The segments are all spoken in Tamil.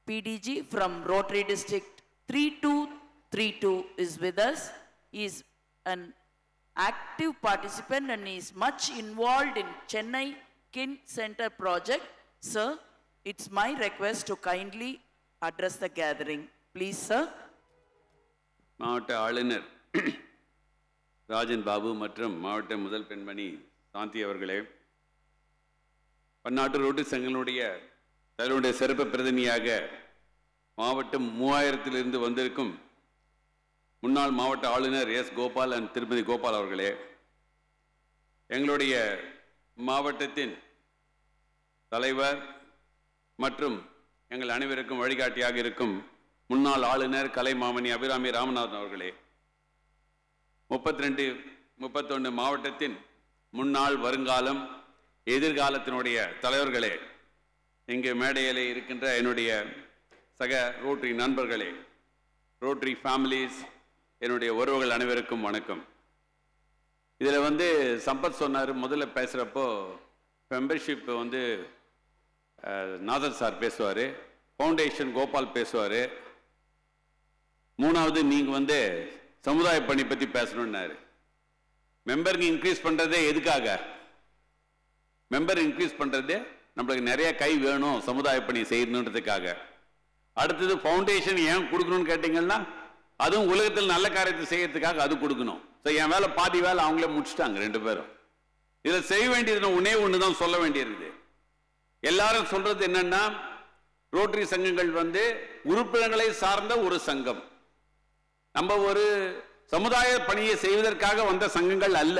PDG from Rotary District 3232 is with us. He is an active participant and he is much involved in Chennai Kin Center project. Sir, it's my request to kindly address the gathering. Please, sir. மாவட்ட ஆளுநர் ராஜன் பாபு மற்றும் மாவட்ட முதல் பெண்மணி சாந்தி அவர்களே, பன்னாட்டு ரோட்டரி சங்கங்களுடைய தன்னுடைய சிறப்பு பிரதிநிதியாக மாவட்டம் 3000 வந்திருக்கும் முன்னாள் மாவட்ட ஆளுநர் எஸ் கோபால் அண்ட் திருப்பதி கோபால் அவர்களே, எங்களுடைய மாவட்டத்தின் தலைவர் மற்றும் எங்கள் அனைவருக்கும் வழிகாட்டியாக இருக்கும் முன்னாள் ஆளுநர் கலைமாமணி அபிராமி ராமநாதன் அவர்களே, 32-31 மாவட்டத்தின் முன்னாள் வருங்காலம் எதிர்காலத்தினுடைய தலைவர்களே, இங்கு மேடையிலே இருக்கின்ற என்னுடைய சக ரோட்டரி நண்பர்களே, ரோட்டரி ஃபேமிலிஸ், என்னுடைய உறவுகள் அனைவருக்கும் வணக்கம். இதில் சம்பத் சொன்னார் முதல்ல பேசுகிறப்போ மெம்பர்ஷிப் நாதர் சார் பேசுவார், ஃபவுண்டேஷன் கோபால் பேசுவார், மூணாவது நீங்கள் சமுதாய பணி பற்றி பேசணுன்னாரு. மெம்பருக்கு இன்க்ரீஸ் பண்ணுறதே எதுக்காக? மெம்பர் இன்க்ரீஸ் பண்ணுறது நம்மளுக்கு நிறைய கை வேணும் சமுதாய பணி செய்யணுன்றதுக்காக. அடுத்தது ஃபவுண்டேஷன் ஏன் கொடுக்கணும்னு கேட்டிங்கன்னா அதுவும் உலகத்தில் நல்ல காரியத்தை செய்யறதுக்காக அது கொடுக்கணும். ஸோ என் வேலை பாதி வேலை அவங்களே முடிச்சுட்டாங்க 2 பேரும். இதில் செய்ய வேண்டியது ஒன்று தான் சொல்ல வேண்டியிருக்குது. எல்லாரும் சொல்றது என்னன்னா ரோட்டரி சங்கங்கள் உறுப்பினர்களை சார்ந்த ஒரு சங்கம். நம்ம ஒரு சமுதாய பணியை செய்வதற்காக வந்த சங்கங்கள் அல்ல,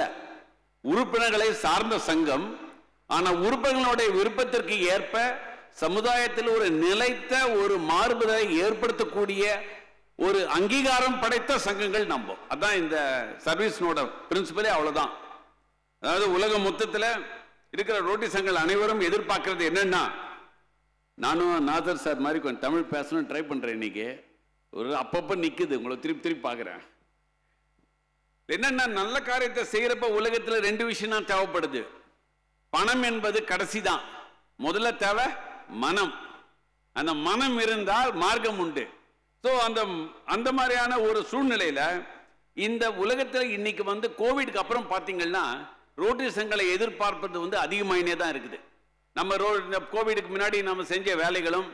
உறுப்பினர்களை சார்ந்த சங்கம். ஆனா உறுப்பினர்களுடைய விருப்பத்திற்கு ஏற்ப சமுதாயத்தில் ஒரு நிலைத்த ஒரு மாறுபதை ஏற்படுத்தக்கூடிய ஒரு அங்கீகாரம் படைத்த சங்கங்கள் நம்ம. அதான் இந்த சர்வீஸ்னோட பிரின்சிபலே, அவ்வளவுதான். அதாவது உலக மொத்தத்தில் இருக்கிற ரோட்டரி சங்கங்கள் அனைவரும் எதிர்பார்க்கிறது என்னன்னா, நானும் நாதர் சார் மாதிரி கொஞ்சம் தமிழ் பேசணும்னு ட்ரை பண்றேன். இன்னைக்கு ஒரு அப்பப்போ நிக்குது, உங்களை திருப்பி பார்க்குறேன். என்னன்னா நல்ல காரியத்தை செய்யறப்ப உலகத்தில் 2 விஷயம் தான் தேவைப்படுது. பணம் என்பது கடைசி தான், முதல்ல தேவை மனம். அந்த மனம் இருந்தால் மார்க்கம் உண்டு. ஸோ அந்த மாதிரியான ஒரு சூழ்நிலையில இந்த உலகத்தில் இன்னைக்கு கோவிட்க்கு அப்புறம் பார்த்தீங்கன்னா ரோட்டரி சங்கங்களை எதிர்பார்ப்பது அதிகமாயினே தான் இருக்குது. நம்ம கோவிடுக்கு முன்னாடி நம்ம செஞ்ச வேலைகளும்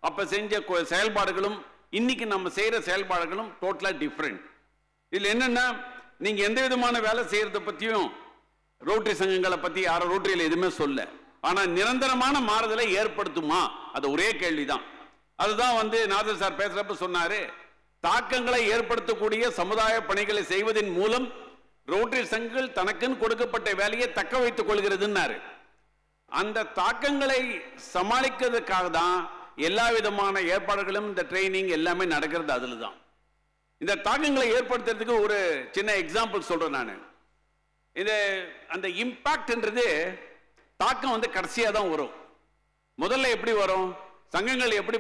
அப்ப செஞ்ச செயல்பாடுகளும் இன்னைக்கு நம்ம செய்யற செயல்பாடுகளும் டோட்டலா டிஃப்ரெண்ட். இதுல என்னன்னா நீங்க எந்த விதமான வேலை செய்யறத பத்தியும் ரோட்டரி சங்கங்களை பத்தி யாரும் ரோட்டரியில எதுவுமே சொல்ல. ஆனா நிரந்தரமான மாறுதலை ஏற்படுத்துமா? அது ஒரே கேள்விதான். அதுதான் நாதர் சார் பேசுறப்ப சொன்னாரு, தாக்கங்களை ஏற்படுத்தக்கூடிய சமுதாய பணிகளை செய்வதன் மூலம் ரோட்டரி சங்கங்கள் தனக்குன்னு கொடுக்கப்பட்ட வேலையை தக்க வைத்துக் கொள்கிறதுன்னாரு. அந்த தாக்கங்களை சமாளிக்கிறதுக்காக தான் எல்லா விதமான ஏற்பாடுகளும் இந்த ட்ரைனிங் எல்லாமே நடக்கிறது. அதுல தான் இந்த தாக்கங்களை ஏற்படுத்துறதுக்கு ஒரு சின்ன எக்ஸாம்பிள் சொல்றேன் நான். இது அந்த இம்பாக்ட்ன்றது தாக்கம் கடைசியா தான் வரும். முதல்ல எப்படி வரும்? சங்கங்கள் எப்படி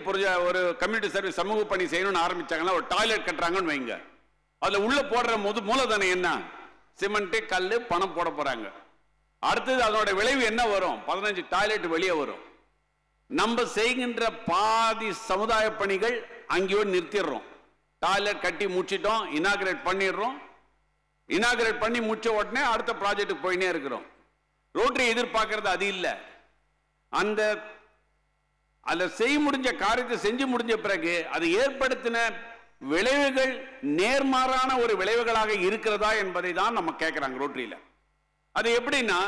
ஒரு கம்யூனிட்டி சர்வீஸ் சமூக பணி செய்யணும்னு ஆரம்பிச்சாங்கன்னா ஒரு டாய்லெட் கட்டுறாங்கன்னு வைங்க, அதுல உள்ள போடுற மூலதனம் என்ன? சிமெண்ட், கல், பணம் போட போறாங்க. அடுத்தது அதனோட விளைவு என்ன வரும்? 15 டாய்லெட் வெளியே வரும். நம்ம செய்கின்ற பாதி சமுதாய பணிகள் அங்கேயோ நிறுத்திடுறோம். டாய்லெட் கட்டி முடிச்சிட்டோம், இனாகிரேட் பண்ணிடுறோம். இனாகிரேட் பண்ணி முடிச்ச உடனே அடுத்த ப்ராஜெக்ட் போயினே இருக்கிறோம். ரோட்டரி எதிர்பார்க்கறது அது இல்லை. அந்த செய்ய முடிஞ்ச காரியத்தை செஞ்சு முடிஞ்ச பிறகு அது ஏற்படுத்தின விளைவுகள் நேர்மாறான ஒரு விளைவுகளாக இருக்கிறதா என்பதை தான் நம்ம கேட்கிறாங்க ரோட்டரியில. அது எப்படின்னா,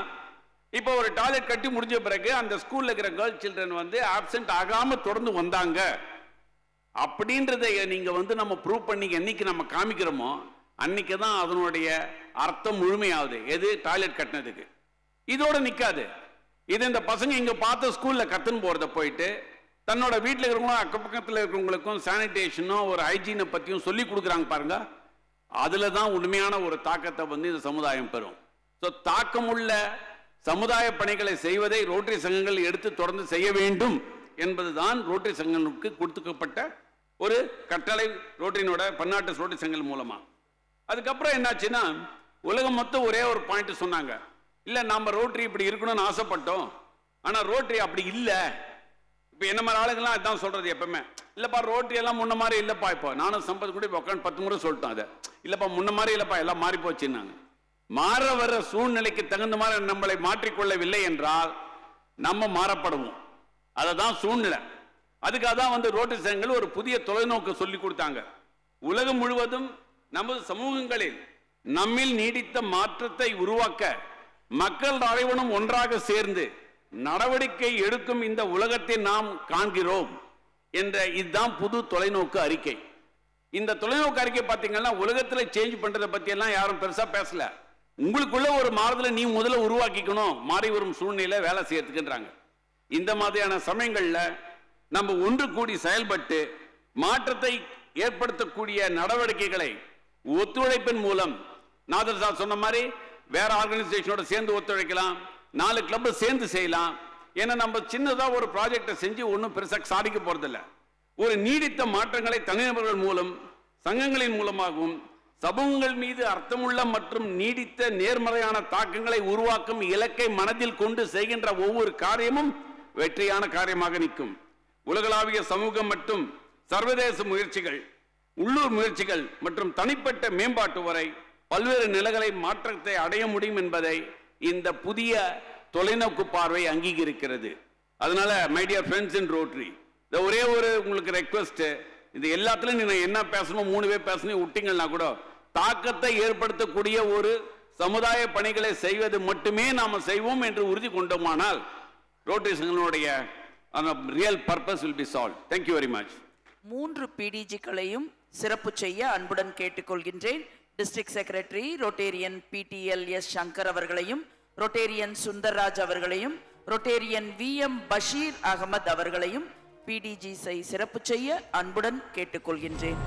இப்போ ஒரு டாய்லெட் கட்டி முடிஞ்ச பிறகு அந்த ஸ்கூல்ல இருக்கிற கேர்ள் சில்ட்ரன் ஆப்சென்ட் ஆகாம தொடர்ந்து வந்தாங்க அப்படின்றத நீங்க நம்ம ப்ரூவ் பண்ணி என்னைக்கு நம்ம காமிக்கிறோமோ அன்னைக்கு தான் அதனுடைய அர்த்தம் முழுமையாகுது. எது? டாய்லெட் கட்டினதுக்கு. இதோட நிக்காது. இது இந்த பசங்க இங்க பார்த்த ஸ்கூல்ல கத்துன்னு போறத போயிட்டு தன்னோட வீட்டில் இருக்கிறவங்களும் அக்கப்பக்கத்தில் இருக்கிறவங்களுக்கும் சானிடேஷனும் ஒரு ஹைஜீனை பத்தியும் சொல்லி கொடுக்குறாங்க பாருங்க. அதுல தான் உண்மையான ஒரு தாக்கத்தை இந்த சமுதாயம் பெறும். ஸோ தாக்கமுள்ள சமுதாய பணிகளை செய்வதை ரோட்டரி சங்கங்கள் எடுத்து தொடர்ந்து செய்ய வேண்டும் என்பதுதான் ரோட்டரி சங்கங்களுக்கு கொடுத்துக்கப்பட்ட ஒரு கட்டளை, ரோட்டரியினோட பன்னாட்டு ரோட்டரி சங்கங்கள் மூலமா. அதுக்கப்புறம் என்னாச்சுன்னா உலகம் மொத்தம் ஒரே ஒரு பாயிண்ட் சொன்னாங்க, இல்ல நாம ரோட்டரி இப்படி இருக்கணும்னு ஆசைப்பட்டோம், ஆனா ரோட்டரி அப்படி இல்லை, இப்போ என்ன மாதிரி ஆளுங்கெல்லாம் அதான் சொல்றது எப்பவுமே, இல்லப்பா ரோட்டரி எல்லாம் முன்ன மாதிரி இல்லப்பா, இப்போ நானும் சம்பத் கூட இப்போ உட்காந்து 10 முறை சொல்லிட்டோம் அதை, இல்லப்பா முன்ன மாதிரி இல்லப்பா எல்லாம் மாறி போச்சுன்னாங்க. மாற வர சூழ்நிலைக்கு தகுந்த மாதிரி நம்மளை மாற்றிக்கொள்ளவில்லை என்றால் நம்ம மாறப்படுவோம். அதுதான் சூழ்நிலை. அதுக்காக தான் ரோட்டரி சங்கங்கள் ஒரு புதிய தொலைநோக்கு சொல்லி கொடுத்தாங்க. உலகம் முழுவதும் நமது சமூகங்களில் நம்மில் நீடித்த மாற்றத்தை உருவாக்க மக்கள் அனைவரும் ஒன்றாக சேர்ந்து நடவடிக்கை எடுக்கும் இந்த உலகத்தை நாம் காண்கிறோம் என்ற இதுதான் புது தொலைநோக்கு அறிக்கை. இந்த தொலைநோக்கு அறிக்கை பார்த்தீங்கன்னா உலகத்தில் சேஞ்ச் பண்றதை பத்தி எல்லாம் யாரும் பெருசா பேசல. உங்களுக்குள்ள ஒரு மாறுதலை நீ முதல்ல உருவாக்கிக்கணும், மாறி வரும் சூழ்நிலை வேலை செய்யறதுக்குன்றாங்க. இந்த மாதிரியான சமயங்கள்ல நம்ம ஒன்று கூடி செயல்பட்டு மாற்றத்தை ஏற்படுத்தக்கூடிய நடவடிக்கைகளை ஒத்துழைப்பின் மூலம், நாதர் சார் சொன்ன மாதிரி வேற ஆர்கனைசேஷனோட சேர்ந்து ஒத்துழைக்கலாம், 4 கிளப் சேர்ந்து செய்யலாம். ஏன்னா நம்ம சின்னதா ஒரு ப்ராஜெக்டை செஞ்சு ஒன்றும் பெருசா சாதிக்க போறதில்லை. ஒரு நீடித்த மாற்றங்களை தனிநபர்கள் மூலம், சங்கங்களின் மூலமாகவும் சமூகங்கள் மீது அர்த்தமுள்ள மற்றும் நீடித்த நேர்மறையான தாக்கங்களை உருவாக்கும் இலக்கை மனதில் கொண்டு செய்கின்ற ஒவ்வொரு காரியமும் வெற்றியான காரியமாக நிற்கும். உலகளாவிய சமூகம் மற்றும் சர்வதேச முயற்சிகள், உள்ளூர் முயற்சிகள் மற்றும் தனிப்பட்ட மேம்பாட்டு வரை பல்வேறு நிலைகளை மாற்றத்தை அடைய முடியும் என்பதை இந்த புதிய தொலைநோக்கு பார்வை அங்கீகரிக்கிறது. அதனால my dear friends in rotary, இந்த ஒரே ஒரு உங்களுக்கு ரெக்வெஸ்ட், இது எல்லாத்துலயும் நீங்க என்ன பேசணும் 3 பேர் பேசணும் விட்டீங்கன்னா கூட தாக்கத்தை ஏற்படுத்தக்கூடிய ஒரு சமுதாய பணிகளை செய்வது மட்டுமே நாம செய்வோம் என்று உறுதி கொண்டோமானால் ரோட்டரி சங்கங்களுடைய real purpose will be solved. Thank you very much. 3 PDG-களையும் சிறப்பு செய்ய அன்புடன் கேட்டுக்கொள்கின்றேன். District secretary rotarian PTL S. Shankar அவர்களையும், ரோட்டேரியன் சுந்தர்ராஜ் அவர்களையும், ரோட்டேரியன் VM. பஷீர் அகமது அவர்களையும் PDG சிறப்பு செய்ய அன்புடன் கேட்டுக்கொள்கின்றேன்.